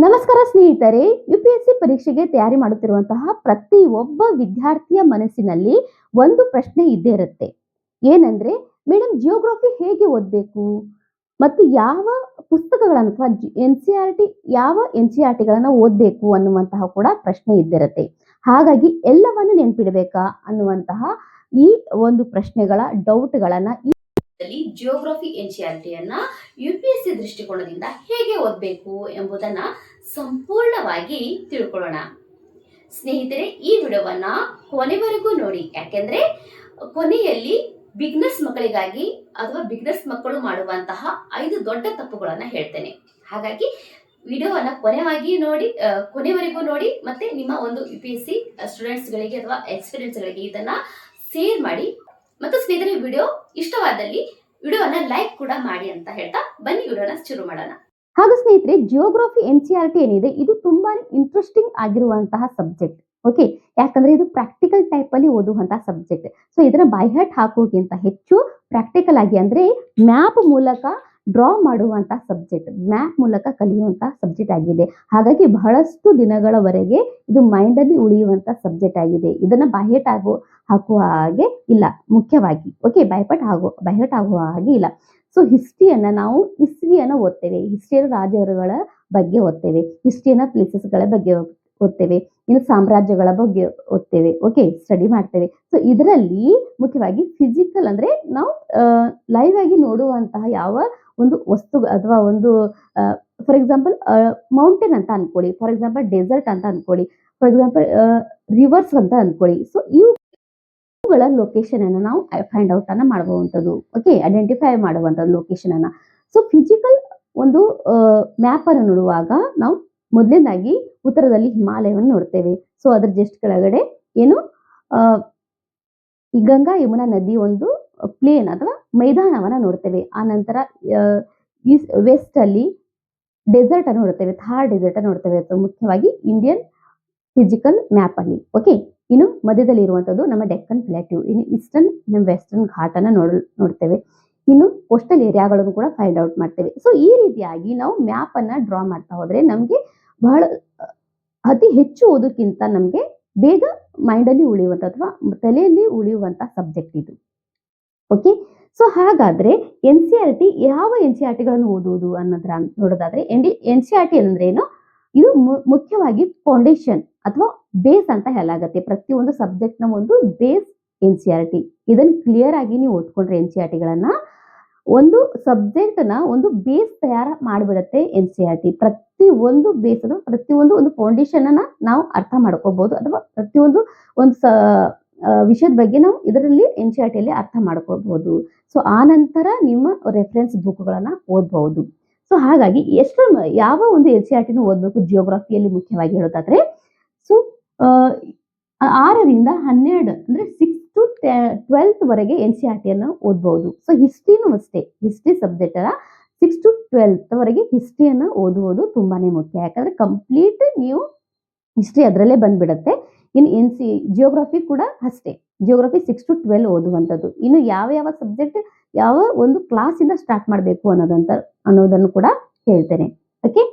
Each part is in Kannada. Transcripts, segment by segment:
ನಮಸ್ಕಾರ ಸ್ನೇಹಿತರೆ. ಯುಪಿಎಸ್ಸಿ ಪರೀಕ್ಷೆಗೆ ತಯಾರಿ ಮಾಡುತ್ತಿರುವಂತಹ ಪ್ರತಿಯೊಬ್ಬ ವಿದ್ಯಾರ್ಥಿಯ ಮನಸ್ಸಿನಲ್ಲಿ ಒಂದು ಪ್ರಶ್ನೆ ಇದ್ದೇ ಇರುತ್ತೆ. ಏನಂದ್ರೆ, ಮೇಡಮ್ ಜಿಯೋಗ್ರಫಿ ಹೇಗೆ ಓದಬೇಕು? ಮತ್ತು ಯಾವ ಪುಸ್ತಕಗಳನ್ನು ಅಥವಾ ಎನ್‌ಸಿಇಆರ್‌ಟಿ ಯಾವ ಎನ್‌ಸಿಇಆರ್‌ಟಿಗಳನ್ನ ಓದಬೇಕು ಅನ್ನುವಂತಹ ಕೂಡ ಪ್ರಶ್ನೆ ಇದ್ದಿರುತ್ತೆ. ಹಾಗಾಗಿ ಎಲ್ಲವನ್ನು ನೆನಪಿಡಬೇಕಾ ಅನ್ನುವಂತಹ ಈ ಒಂದು ಪ್ರಶ್ನೆಗಳ ಡೌಟ್‌ಗಳನ್ನ ಜಿಯೋಗ್ರಫಿ ಎನ್‌ಸಿಇಆರ್‌ಟಿಯನ್ನ ಯುಪಿಎಸ್ಸಿ ದೃಷ್ಟಿಕೋನದಿಂದ ಹೇಗೆ ಓದಬೇಕು ಎಂಬುದನ್ನ ಸಂಪೂರ್ಣವಾಗಿ ತಿಳ್ಕೊಳ್ಳೋಣ. ಸ್ನೇಹಿತರೆ, ಈ ವಿಡಿಯೋವನ್ನ ಕೊನೆವರೆಗೂ ನೋಡಿ. ಯಾಕೆಂದ್ರೆ ಕೊನೆಯಲ್ಲಿ ಬಿಗ್ನರ್ಸ್ ಮಕ್ಕಳಿಗಾಗಿ ಅಥವಾ ಬಿಗ್ನರ್ಸ್ ಮಕ್ಕಳು ಮಾಡುವಂತಹ 5 ದೊಡ್ಡ ತಪ್ಪುಗಳನ್ನ ಹೇಳ್ತೇನೆ. ಹಾಗಾಗಿ ವಿಡಿಯೋವನ್ನ ಕೊನೆವರೆಗೂ ನೋಡಿ ಮತ್ತೆ ನಿಮ್ಮ ಒಂದು ಯುಪಿಎಸ್ಸಿ ಸ್ಟೂಡೆಂಟ್ಸ್ ಗಳಿಗೆ ಅಥವಾ ಎಕ್ಸ್ಪೀರಿಯನ್ಸ್ ಗಳಿಗೆ ಇದನ್ನ ಶೇರ್ ಮಾಡಿ. ಮತ್ತು ಸ್ನೇಹಿತರೆ, ವಿಡಿಯೋ ಇಷ್ಟವಾದಲ್ಲಿ ವಿಡಿಯೋವನ್ನ ಲೈಕ್ ಕೂಡ ಮಾಡಿ ಅಂತ ಹೇಳ್ತಾ ಬನ್ನಿ ವಿಡಿಯೋನ ಶುರು ಮಾಡೋಣ. ಹಾಗೂ ಸ್ನೇಹಿತರೆ, ಜಿಯೋಗ್ರಫಿ ಎನ್‌ಸಿಇಆರ್‌ಟಿ ಏನಿದೆ ಇದು ತುಂಬಾ ಇಂಟ್ರೆಸ್ಟಿಂಗ್ ಆಗಿರುವಂತಹ ಸಬ್ಜೆಕ್ಟ್. ಓಕೆ, ಯಾಕಂದ್ರೆ ಇದು ಪ್ರಾಕ್ಟಿಕಲ್ ಟೈಪ್ ಅಲ್ಲಿ ಓದುವಂತಹ ಸಬ್ಜೆಕ್ಟ್. ಸೊ ಇದನ್ನ ಬೈ ಹಾರ್ಟ್ ಹಾಕೋಕ್ಕಿಂತ ಹೆಚ್ಚು ಪ್ರಾಕ್ಟಿಕಲ್ ಆಗಿ ಅಂದ್ರೆ ಮ್ಯಾಪ್ ಮೂಲಕ ಡ್ರಾ ಮಾಡುವಂತಹ ಸಬ್ಜೆಕ್ಟ್, ಮ್ಯಾಪ್ ಮೂಲಕ ಕಲಿಯುವಂತಹ ಸಬ್ಜೆಕ್ಟ್ ಆಗಿದೆ. ಹಾಗಾಗಿ ಬಹಳಷ್ಟು ದಿನಗಳವರೆಗೆ ಇದು ಮೈಂಡ್ ಅಲ್ಲಿ ಉಳಿಯುವಂತಹ ಸಬ್ಜೆಕ್ಟ್ ಆಗಿದೆ. ಇದನ್ನ ಬೈ ಹಾರ್ಟ್ ಹಾಕುವ ಹಾಗೆ ಇಲ್ಲ. ಮುಖ್ಯವಾಗಿ ಓಕೆ, ಬೈ ಹಾರ್ಟ್ ಆಗುವ ಹಾಗೆ ಇಲ್ಲ. ಸೊ ನಾವು ಹಿಸ್ಟ್ರಿಯನ್ನ ಓದ್ತೇವೆ. ಹಿಸ್ಟ್ರಿಯ ರಾಜರುಗಳ ಬಗ್ಗೆ ಓದ್ತೇವೆ. ಹಿಸ್ಟ್ರಿಯನ್ನ ಪ್ಲೇಸಸ್ಗಳ ಬಗ್ಗೆ ಓದ್ತೇವೆ. ಇನ್ನು ಸಾಮ್ರಾಜ್ಯಗಳ ಬಗ್ಗೆ ಓದ್ತೇವೆ. ಓಕೆ, ಸ್ಟಡಿ ಮಾಡ್ತೇವೆ. ಸೊ ಇದರಲ್ಲಿ ಮುಖ್ಯವಾಗಿ ಫಿಸಿಕಲ್ ಅಂದ್ರೆ ನಾವು ಲೈವ್ ಆಗಿ ನೋಡುವಂತಹ ಯಾವ ಒಂದು ವಸ್ತು ಅಥವಾ ಒಂದು ಫಾರ್ ಎಕ್ಸಾಂಪಲ್ ಮೌಂಟೇನ್ ಅಂತ ಅನ್ಕೊಳ್ಳಿ, ಫಾರ್ ಎಕ್ಸಾಂಪಲ್ ಡೆಸರ್ಟ್ ಅಂತ ಅನ್ಕೊಳ್ಳಿ, ಫಾರ್ ಎಕ್ಸಾಂಪಲ್ ರಿವರ್ಸ್ ಅಂತ ಅನ್ಕೊಳ್ಳಿ. ಸೊ ಇವುಗಳ ಲೊಕೇಶನ್ ಅನ್ನ ನಾವು ಫೈಂಡ್ ಔಟ್ ಅನ್ನ ಮಾಡುವಂತದ್ದು. ಓಕೆ, ಐಡೆಂಟಿಫೈ ಮಾಡುವಂತದ್ದು ಲೊಕೇಶನ್ ಅನ್ನ. ಸೊ ಫಿಸಿಕಲ್ ಒಂದು ಮ್ಯಾಪ್ ಅನ್ನು ನೋಡುವಾಗ ನಾವು ಮೊದಲನೇದಾಗಿ ಉತ್ತರದಲ್ಲಿ ಹಿಮಾಲಯವನ್ನು ನೋಡ್ತೇವೆ. ಸೊ ಅದ್ರ ಜಸ್ಟ್ ಕೆಳಗಡೆ ಏನು ಈ ಗಂಗಾ ಯಮುನಾ ನದಿ ಒಂದು ಪ್ಲೇನ್ ಅಥವಾ ಮೈದಾನವನ್ನ ನೋಡ್ತೇವೆ. ಆ ನಂತರ ವೆಸ್ಟ್ ಅಲ್ಲಿ ಡೆಸರ್ಟ್ ಅನ್ನು ನೋಡ್ತೇವೆ, ಥಾರ್ ಡೆಸರ್ಟ್ ಅನ್ನು ನೋಡ್ತೇವೆ. ಅಥವಾ ಮುಖ್ಯವಾಗಿ ಇಂಡಿಯನ್ ಫಿಸಿಕಲ್ ಮ್ಯಾಪ್ ಅಲ್ಲಿ. ಓಕೆ, ಇನ್ನು ಮಧ್ಯದಲ್ಲಿ ಇರುವಂತದ್ದು ನಮ್ಮ ಡೆಕ್ಕನ್ ಪ್ಲಾಟ್ಯೂ, ಇನ್ನು ಈಸ್ಟರ್ನ್ ನಮ್ಮ ವೆಸ್ಟರ್ನ್ ಘಾಟ್ ಅನ್ನ ನೋಡ್ತೇವೆ. ಇನ್ನು ಕೋಸ್ಟಲ್ ಏರಿಯಾಗಳನ್ನು ಕೂಡ ಫೈಂಡ್ ಔಟ್ ಮಾಡ್ತೇವೆ. ಸೊ ಈ ರೀತಿಯಾಗಿ ನಾವು ಮ್ಯಾಪ್ ಅನ್ನ ಡ್ರಾ ಮಾಡ್ತಾ ಹೋದ್ರೆ ನಮ್ಗೆ ಬಹಳ ಅತಿ ಹೆಚ್ಚು ಓದೋಕ್ಕಿಂತ ನಮ್ಗೆ ಬೇಗ ಮೈಂಡ್ ಅಲ್ಲಿ ಉಳಿಯುವಂತ ಅಥವಾ ತಲೆಯಲ್ಲಿ ಉಳಿಯುವಂತ ಸಬ್ಜೆಕ್ಟ್ ಇದು. ಓಕೆ, ಸೊ ಹಾಗಾದ್ರೆ ಎನ್‌ಸಿಇಆರ್‌ಟಿ ಯಾವ ಎನ್‌ಸಿಇಆರ್‌ಟಿಗಳನ್ನು ಓದುವುದು ಅನ್ನೋದ್ರ ನೋಡೋದಾದ್ರೆ ಎನ್‌ಸಿಇಆರ್‌ಟಿ ಅಂದ್ರೆ ಏನು? ಇದು ಮುಖ್ಯವಾಗಿ ಫೌಂಡೇಶನ್ ಅಥವಾ ಬೇಸ್ ಅಂತ ಹೇಳಲಾಗುತ್ತೆ. ಪ್ರತಿಯೊಂದು ಸಬ್ಜೆಕ್ಟ್ ನ ಒಂದು ಬೇಸ್ ಎನ್‌ಸಿಇಆರ್‌ಟಿ. ಇದನ್ನ ಕ್ಲಿಯರ್ ಆಗಿ ನೀವು ಓದ್ಕೊಂಡ್ರೆ ಎನ್‌ಸಿಇಆರ್‌ಟಿಗಳನ್ನ ಒಂದು ಸಬ್ಜೆಕ್ಟ್ ನ ಒಂದು ಬೇಸ್ ತಯಾರ ಮಾಡಿಬಿಡುತ್ತೆ ಎನ್‌ಸಿಇಆರ್‌ಟಿ. ಪ್ರತಿಯೊಂದು ಬೇಸ್ ಅಥವಾ ಪ್ರತಿಯೊಂದು ಒಂದು ಫೌಂಡೇಶನ್ ಅನ್ನ ನಾವು ಅರ್ಥ ಮಾಡ್ಕೋಬಹುದು ಅಥವಾ ಪ್ರತಿಯೊಂದು ಒಂದು ವಿಷಯದ ಬಗ್ಗೆ ನಾವು ಇದರಲ್ಲಿ ಎನ್‌ಸಿಇಆರ್‌ಟಿಯಲ್ಲಿ ಅರ್ಥ ಮಾಡ್ಕೋಬಹುದು. ಸೊ ಆ ನಂತರ ನಿಮ್ಮ ರೆಫರೆನ್ಸ್ ಬುಕ್ಗಳನ್ನ ಓದಬಹುದು. ಸೊ ಹಾಗಾಗಿ ಯಾವ ಒಂದು ಎನ್‌ಸಿಇಆರ್‌ಟಿನ ಓದಬೇಕು ಜಿಯೋಗ್ರಫಿಯಲ್ಲಿ ಮುಖ್ಯವಾಗಿ ಹೇಳೋದಾದ್ರೆ, ಸೊ 6ರಿಂದ 12 ಅಂದ್ರೆ 6 to 12th ವರೆಗೆ ಎನ್‌ಸಿಇಆರ್‌ಟಿಯನ್ನ ಓದಬಹುದು. ಸೊ ಹಿಸ್ಟ್ರಿನೂ ಅಷ್ಟೇ, ಹಿಸ್ಟ್ರಿ ಸಬ್ಜೆಕ್ಟ್ ಅಲ್ಲ 6 to 12th ವರೆಗೆ ಹಿಸ್ಟ್ರಿಯನ್ನ ಓದುವುದು ತುಂಬಾನೇ ಮುಖ್ಯ. ಯಾಕಂದ್ರೆ ಕಂಪ್ಲೀಟ್ ನೀವು ಹಿಸ್ಟ್ರಿ ಅದರಲ್ಲೇ ಬಂದ್ಬಿಡುತ್ತೆ. ಇನ್ನು ಜಿಯೋಗ್ರಫಿ ಕೂಡ ಅಷ್ಟೇ, ಜಿಯೋಗ್ರಫಿ 6 to 12 ಓದುವಂಥದ್ದು. ಇನ್ನು ಯಾವ ಸಬ್ಜೆಕ್ಟ್ ಯಾವ ಒಂದು ಕ್ಲಾಸ್ ಇಂದ ಸ್ಟಾರ್ಟ್ ಮಾಡಬೇಕು ಅನ್ನೋದನ್ನು ಕೂಡ ಹೇಳ್ತೇನೆ. ಓಕೆ,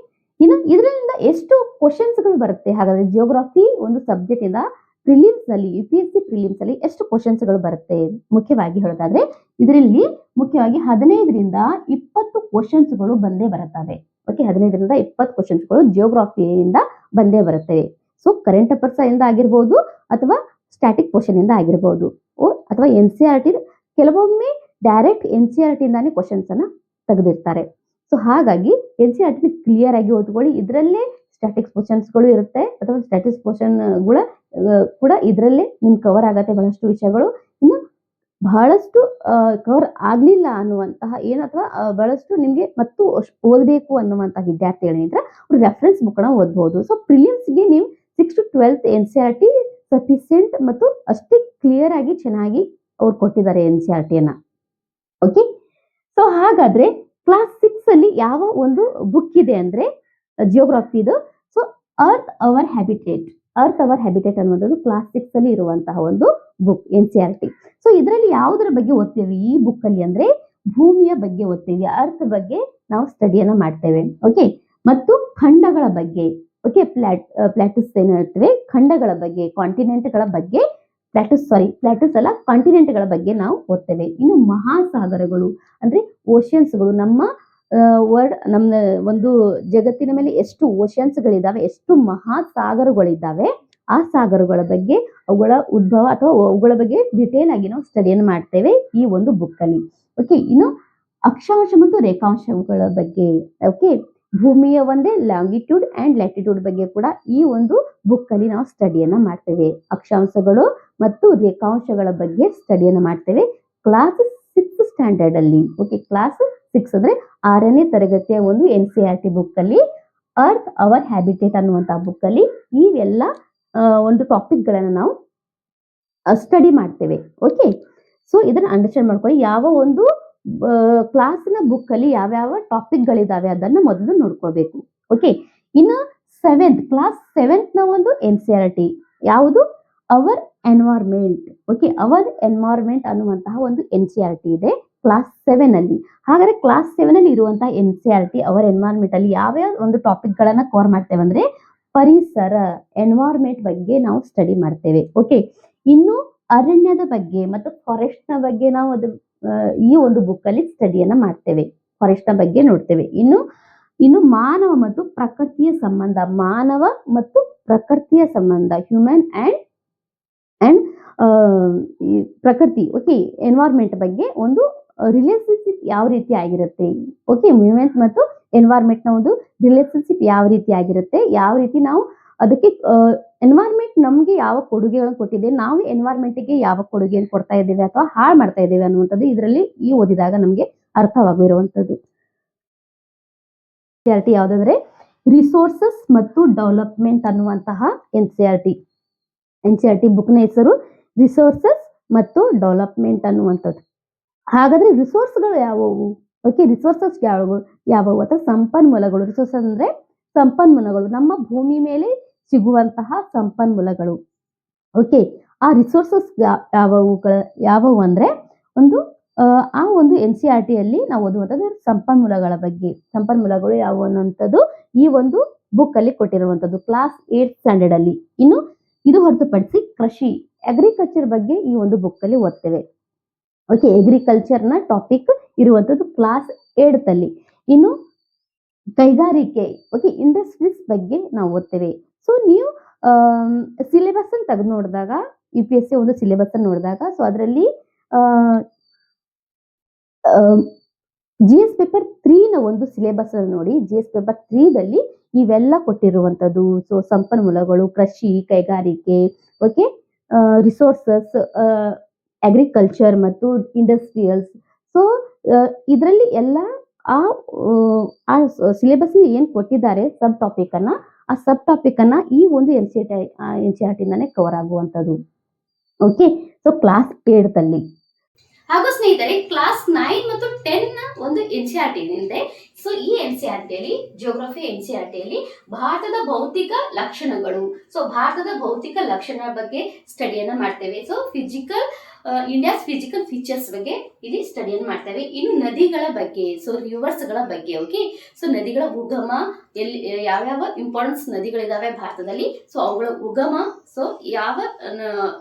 ಇನ್ನು ಇದರಿಂದ ಎಷ್ಟು ಕ್ವಶನ್ಸ್ ಗಳು ಬರುತ್ತೆ? ಹಾಗಾದ್ರೆ ಜಿಯೋಗ್ರಫಿ ಒಂದು ಸಬ್ಜೆಕ್ಟ್ ಇಂದ ಪ್ರಿಲಿಮ್ಸ್ ನಲ್ಲಿ, ಯುಪಿಎಸ್ಸಿ ಪ್ರಿಲಿಮ್ಸ್ ಅಲ್ಲಿ ಎಷ್ಟು ಕ್ವಶನ್ಸ್ ಗಳು ಬರುತ್ತೆ ಮುಖ್ಯವಾಗಿ ಹೇಳೋದಾದ್ರೆ, ಇದರಲ್ಲಿ ಮುಖ್ಯವಾಗಿ 15ರಿಂದ 20 ಕ್ವಶನ್ಸ್ ಗಳು ಬಂದೇ ಬರುತ್ತವೆ. ಓಕೆ, 15ರಿಂದ 20 ಕ್ವಶನ್ಸ್ ಗಳು ಜಿಯೋಗ್ರಫಿಯಿಂದ ಬಂದೇ ಬರುತ್ತವೆ. ಸೊ ಕರೆಂಟ್ ಅಫೇರ್ಸ್ ಇಂದ ಆಗಿರ್ಬೋದು ಅಥವಾ ಸ್ಟ್ಯಾಟಿಕ್ ಕ್ವಶನ್ ಇಂದ ಆಗಿರ್ಬೋದು ಅಥವಾ ಎನ್‌ಸಿಇಆರ್‌ಟಿ ಕೆಲವೊಮ್ಮೆ ಡೈರೆಕ್ಟ್ ಎನ್‌ಸಿಇಆರ್‌ಟಿ ಇಂದಾನೇ ಕ್ವಶನ್ಸ್ ಅನ್ನ ತೆಗೆದಿರ್ತಾರೆ. ಸೊ ಹಾಗಾಗಿ ಎನ್‌ಸಿಇಆರ್‌ಟಿ ಕ್ಲಿಯರ್ ಆಗಿ ಓದ್ಕೊಳ್ಳಿ. ಇದರಲ್ಲೇ ಸ್ಟ್ಯಾಟಿಕ್ಸ್ ಕ್ವಶನ್ಸ್ ಗಳು ಇರುತ್ತೆ ಅಥವಾ ಸ್ಟ್ಯಾಟಿಕ್ಸ್ ಕ್ವಶನ್ ಕೂಡ ಇದರಲ್ಲೇ ನಿಮ್ ಕವರ್ ಆಗತ್ತೆ ಬಹಳಷ್ಟು ವಿಷಯಗಳು. ಇನ್ನು ಬಹಳಷ್ಟು ಕವರ್ ಆಗ್ಲಿಲ್ಲ ಅನ್ನುವಂತಹ ಅಥವಾ ಬಹಳಷ್ಟು ನಿಮ್ಗೆ ಮತ್ತು ಓದಬೇಕು ಅನ್ನುವಂತಹ ವಿದ್ಯಾರ್ಥಿಗಳಿದ್ರೆ ರೆಫರೆನ್ಸ್ ಬುಕ್ ನ ಓದಬಹುದು. ಸೊ ಪ್ರಿಲಿಮ್ಸ್ ಗೆ ನೀವು 6 to 12th ಎನ್‌ಸಿಇಆರ್‌ಟಿ ಸಫಿಸಿಯೆಂಟ್ ಮತ್ತು ಅಷ್ಟೇ ಕ್ಲಿಯರ್ ಆಗಿ ಚೆನ್ನಾಗಿ ಅವ್ರು ಕೊಟ್ಟಿದ್ದಾರೆ ಎನ್‌ಸಿಇಆರ್‌ಟಿಯನ್ನ. ಓಕೆ, ಸೊ ಹಾಗಾದ್ರೆ ಕ್ಲಾಸ್ 6 ಅಲ್ಲಿ ಯಾವ ಒಂದು ಬುಕ್ ಇದೆ ಅಂದ್ರೆ ಜಿಯೋಗ್ರಫಿದು. ಸೊ ಅರ್ತ್ ಅವರ್ ಹ್ಯಾಬಿಟೇಟ್ ಅನ್ನೋದು ಕ್ಲಾಸ್ 6 ಅಲ್ಲಿ ಇರುವಂತಹ ಒಂದು ಬುಕ್ ಎನ್‌ಸಿಇಆರ್‌ಟಿ. ಸೊ ಇದರಲ್ಲಿ ಯಾವುದರ ಬಗ್ಗೆ ಓದ್ತೇವೆ ಈ ಬುಕ್ ಅಲ್ಲಿ ಅಂದ್ರೆ ಭೂಮಿಯ ಬಗ್ಗೆ ಓದ್ತೇವೆ, ಅರ್ತ್ ಬಗ್ಗೆ ನಾವು ಸ್ಟಡಿಯನ್ನ ಮಾಡ್ತೇವೆ. ಓಕೆ, ಮತ್ತು ಖಂಡಗಳ ಬಗ್ಗೆ. ಓಕೆ, ಪ್ಲಾಟಸ್ ಏನು ಹೇಳ್ತೇವೆ, ಖಂಡಗಳ ಬಗ್ಗೆ, ಕಾಂಟಿನೆಂಟ್ಗಳ ಬಗ್ಗೆ, ಪ್ಲಾಟಸ್ ಅಲ್ಲ, ಕಾಂಟಿನೆಂಟ್ಗಳ ಬಗ್ಗೆ ನಾವು ಓದ್ತೇವೆ. ಇನ್ನು ಮಹಾಸಾಗರಗಳು ಅಂದ್ರೆ ಓಷನ್ಸ್ಗಳು. ನಮ್ಮ ನಮ್ಮ ಒಂದು ಜಗತ್ತಿನ ಮೇಲೆ ಎಷ್ಟು ಓಷನ್ಸ್ಗಳಿದ್ದಾವೆ, ಎಷ್ಟು ಮಹಾಸಾಗರಗಳಿದ್ದಾವೆ, ಆ ಸಾಗರಗಳ ಬಗ್ಗೆ, ಅವುಗಳ ಉದ್ಭವ ಅಥವಾ ಅವುಗಳ ಬಗ್ಗೆ ಡಿಟೇಲ್ ಆಗಿ ನಾವು ಸ್ಟಡಿಯನ್ನು ಮಾಡ್ತೇವೆ ಈ ಒಂದು ಬುಕ್ ಅಲ್ಲಿ. ಓಕೆ, ಇನ್ನು ಅಕ್ಷಾಂಶ ಮತ್ತು ರೇಖಾಂಶಗಳ ಬಗ್ಗೆ. ಓಕೆ, ಭೂಮಿಯ ಒಂದೇ ಲಾಂಗಿಟ್ಯೂಡ್ ಅಂಡ್ ಲ್ಯಾಟಿಟ್ಯೂಡ್ ಬಗ್ಗೆ ಕೂಡ ಈ ಒಂದು ಬುಕ್ ಅಲ್ಲಿ ನಾವು ಸ್ಟಡಿಯನ್ನ ಮಾಡ್ತೇವೆ. ಅಕ್ಷಾಂಶಗಳು ಮತ್ತು ರೇಖಾಂಶಗಳ ಬಗ್ಗೆ ಸ್ಟಡಿಯನ್ನ ಮಾಡ್ತೇವೆ ಕ್ಲಾಸ್ 6th ಸ್ಟ್ಯಾಂಡರ್ಡ್ ಅಲ್ಲಿ. ಓಕೆ, ಕ್ಲಾಸ್ 6 ಅಂದ್ರೆ 6ನೇ ತರಗತಿಯ ಒಂದು NCERT ಬುಕ್ ಅಲ್ಲಿ ಅರ್ತ್ ಅವರ್ ಹ್ಯಾಬಿಟೇಟ್ ಅನ್ನುವಂತಹ ಬುಕ್ ಅಲ್ಲಿ ಇವೆಲ್ಲ ಒಂದು ಟಾಪಿಕ್ ಗಳನ್ನ ನಾವು ಸ್ಟಡಿ ಮಾಡ್ತೇವೆ. ಓಕೆ, ಸೊ ಇದನ್ನ ಅಂಡರ್ಸ್ಟ್ಯಾಂಡ್ ಮಾಡ್ಕೊಳ್ಳಿ. ಯಾವ ಒಂದು ಕ್ಲಾಸ್ನ ಬುಕ್ ಅಲ್ಲಿ ಯಾವ್ಯಾವ ಟಾಪಿಕ್ ಗಳಿದಾವೆ ಅದನ್ನ ಮೊದಲು ನೋಡ್ಕೊಳ್ಬೇಕು. ಓಕೆ, ಇನ್ನು ಕ್ಲಾಸ್ 7th ನ ಒಂದು NCERT ಯಾವುದು, our environment. Okay, our environment ಅನ್ನುವಂತಹ ಒಂದು NCERT ಇದೆ ಕ್ಲಾಸ್ 7 ಅಲ್ಲಿ. ಹಾಗಾದ್ರೆ ಕ್ಲಾಸ್ 7 ಅಲ್ಲಿ ಇರುವಂತಹ NCERT ಅವರ್ ಎನ್ವೈರ್ಮೆಂಟ್ ಅಲ್ಲಿ ಯಾವ್ಯಾವ ಒಂದು ಟಾಪಿಕ್ ಗಳನ್ನ ಕವರ್ ಮಾಡ್ತೇವೆ ಅಂದ್ರೆ ಪರಿಸರ, ಎನ್ವೈರ್ಮೆಂಟ್ ಬಗ್ಗೆ ನಾವು ಸ್ಟಡಿ ಮಾಡ್ತೇವೆ. ಓಕೆ, ಇನ್ನು ಅರಣ್ಯದ ಬಗ್ಗೆ ಮತ್ತು ಫಾರೆಸ್ಟ್ ನ ಬಗ್ಗೆ ನಾವು ಈ ಒಂದು ಬುಕ್ ಅಲ್ಲಿ ಸ್ಟಡಿಯನ್ನ ಮಾಡ್ತೇವೆ. ಫಾರೆಸ್ಟ್ ನ ಬಗ್ಗೆ ನೋಡ್ತೇವೆ. ಇನ್ನು ಮಾನವ ಮತ್ತು ಪ್ರಕೃತಿಯ ಸಂಬಂಧ, ಮಾನವ ಮತ್ತು ಪ್ರಕೃತಿಯ ಸಂಬಂಧ, ಹ್ಯೂಮನ್ ಅಂಡ್ ಪ್ರಕೃತಿ. ಓಕೆ, ಎನ್ವೈರ್ಮೆಂಟ್ ಬಗ್ಗೆ ಒಂದು ರಿಲೇಶನ್ಶಿಪ್ ಯಾವ ರೀತಿ ಆಗಿರುತ್ತೆ. ಓಕೆ, ಹ್ಯೂಮನ್ಸ್ ಮತ್ತು ಎನ್ವೈರ್ಮೆಂಟ್ ನ ಒಂದು ರಿಲೇಶನ್ಶಿಪ್ ಯಾವ ರೀತಿ ಆಗಿರುತ್ತೆ, ಯಾವ ರೀತಿ ನಾವು ಅದಕ್ಕೆ ಎನ್ವೈರ್ಮೆಂಟ್ ನಮ್ಗೆ ಯಾವ ಕೊಡುಗೆಗಳನ್ನು ಕೊಟ್ಟಿದೆ, ನಾವು ಎನ್ವೈರ್ಮೆಂಟ್ ಗೆ ಯಾವ ಕೊಡುಗೆಯನ್ನು ಕೊಡ್ತಾ ಇದ್ದೇವೆ ಅಥವಾ ಹಾಳು ಮಾಡ್ತಾ ಇದ್ದೇವೆ ಅನ್ನುವಂಥದ್ದು ಇದರಲ್ಲಿ ಈ ಓದಿದಾಗ ನಮ್ಗೆ ಅರ್ಥವಾಗಿರುವಂತದ್ದು. NCERT ಯಾವ್ದಂದ್ರೆ ರಿಸೋರ್ಸಸ್ ಮತ್ತು ಡೆವಲಪ್ಮೆಂಟ್ ಅನ್ನುವಂತಹ NCERT ಬುಕ್ನ ಹೆಸರು ರಿಸೋರ್ಸಸ್ ಮತ್ತು ಡೆವಲಪ್ಮೆಂಟ್ ಅನ್ನುವಂಥದ್ದು. ಹಾಗಾದ್ರೆ ರಿಸೋರ್ಸ್ಗಳು ಯಾವುವು? ಓಕೆ, ರಿಸೋರ್ಸಸ್ ಯಾವುವು ಅಥವಾ ಸಂಪನ್ಮೂಲಗಳು. ರಿಸೋರ್ಸ್ ಅಂದ್ರೆ ಸಂಪನ್ಮೂಲಗಳು, ನಮ್ಮ ಭೂಮಿ ಮೇಲೆ ಸಿಗುವಂತಹ ಸಂಪನ್ಮೂಲಗಳು. ಓಕೆ, ಆ ರಿಸೋರ್ಸಸ್ ಯಾವುವು ಅಂದ್ರೆ ಆ ಒಂದು NCERT ಅಲ್ಲಿ ನಾವು ಓದುವಂಥದ್ದು ಸಂಪನ್ಮೂಲಗಳ ಬಗ್ಗೆ. ಸಂಪನ್ಮೂಲಗಳು ಯಾವುವು ಅನ್ನುವಂಥದ್ದು ಈ ಒಂದು ಬುಕ್ ಅಲ್ಲಿ ಕೊಟ್ಟಿರುವಂತದ್ದು ಕ್ಲಾಸ್ 8th ಸ್ಟ್ಯಾಂಡರ್ಡ್ ಅಲ್ಲಿ. ಇನ್ನು ಇದು ಹೊರತುಪಡಿಸಿ ಕೃಷಿ, ಅಗ್ರಿಕಲ್ಚರ್ ಬಗ್ಗೆ ಈ ಒಂದು ಬುಕ್ ಅಲ್ಲಿ ಓದ್ತೇವೆ. ಓಕೆ, ಅಗ್ರಿಕಲ್ಚರ್ ನ ಟಾಪಿಕ್ ಇರುವಂತದ್ದು ಕ್ಲಾಸ್ 8th ಅಲ್ಲಿ. ಇನ್ನು ಕೈಗಾರಿಕೆ, ಓಕೆ, ಇಂಡಸ್ಟ್ರೀಸ್ ಬಗ್ಗೆ ನಾವು ಓದ್ತೇವೆ. ಸೊ ನೀವು ಸಿಲೆಬಸ್ ಅನ್ನು ತೆಗೆದು ನೋಡಿದಾಗ, UPSC ಒಂದು ಸಿಲೆಬಸ್ ಅನ್ನು ನೋಡಿದಾಗ, ಸೊ ಅದರಲ್ಲಿ GS ಪೇಪರ್ 3 ನ ಒಂದು ಸಿಲೆಬಸ್ ಅನ್ನು ನೋಡಿ. GS ಪೇಪರ್ 3 ದಲ್ಲಿ ಇವೆಲ್ಲ ಕೊಟ್ಟಿರುವಂತದ್ದು. ಸೊ ಸಂಪನ್ಮೂಲಗಳು, ಕೃಷಿ, ಕೈಗಾರಿಕೆ, ಓಕೆ, ರಿಸೋರ್ಸಸ್, ಅಗ್ರಿಕಲ್ಚರ್ ಮತ್ತು ಇಂಡಸ್ಟ್ರಿಯಲ್ಸ್. ಸೊ ಇದರಲ್ಲಿ ಎಲ್ಲ ಆ ಸಿಲೆಬಸ್ ಏನ್ ಕೊಟ್ಟಿದ್ದಾರೆ ಸಬ್ ಟಾಪಿಕ್ ಅನ್ನ, ಆ ಸಬ್ ಟಾಪಿಕ್ ಅನ್ನ ಈ ಒಂದು NCERT ಇಂದಾನೆ ಕವರ್ ಆಗುವಂತದ್ದು. ಓಕೆ, ಸೊ ಕ್ಲಾಸ್ 8th ಅಲ್ಲಿ. ಹಾಗೂ ಸ್ನೇಹಿತರೆ ಕ್ಲಾಸ್ 9 ಮತ್ತು 10 ನ ಒಂದು NCERT ಇದೆ. ಸೊ ಈ NCERT ಅಲ್ಲಿ ಜಿಯೋಗ್ರಫಿ NCERT ಅಲ್ಲಿ ಭಾರತದ ಭೌತಿಕ ಲಕ್ಷಣಗಳು, ಸೊ ಭಾರತದ ಭೌತಿಕ ಲಕ್ಷಣ ಬಗ್ಗೆ ಸ್ಟಡಿಯನ್ನ ಮಾಡ್ತೇವೆ. ಸೊ ಇಂಡಿಯಾಸ್ ಫಿಸಿಕಲ್ ಫೀಚರ್ಸ್ ಬಗ್ಗೆ ಇಲ್ಲಿ ಸ್ಟಡಿಯನ್ನು ಮಾಡ್ತೇವೆ. ಇನ್ನು ನದಿಗಳ ಬಗ್ಗೆ, ಸೊ ರಿವರ್ಸ್ ಗಳ ಬಗ್ಗೆ. ಓಕೆ, ಸೊ ನದಿಗಳ ಉಗಮ, ಎಲ್ಲಿ ಯಾವ್ಯಾವ ಇಂಪಾರ್ಟೆನ್ಸ್ ನದಿಗಳಿದಾವೆ ಭಾರತದಲ್ಲಿ, ಸೊ ಅವುಗಳ ಉಗಮ, ಸೊ ಯಾವ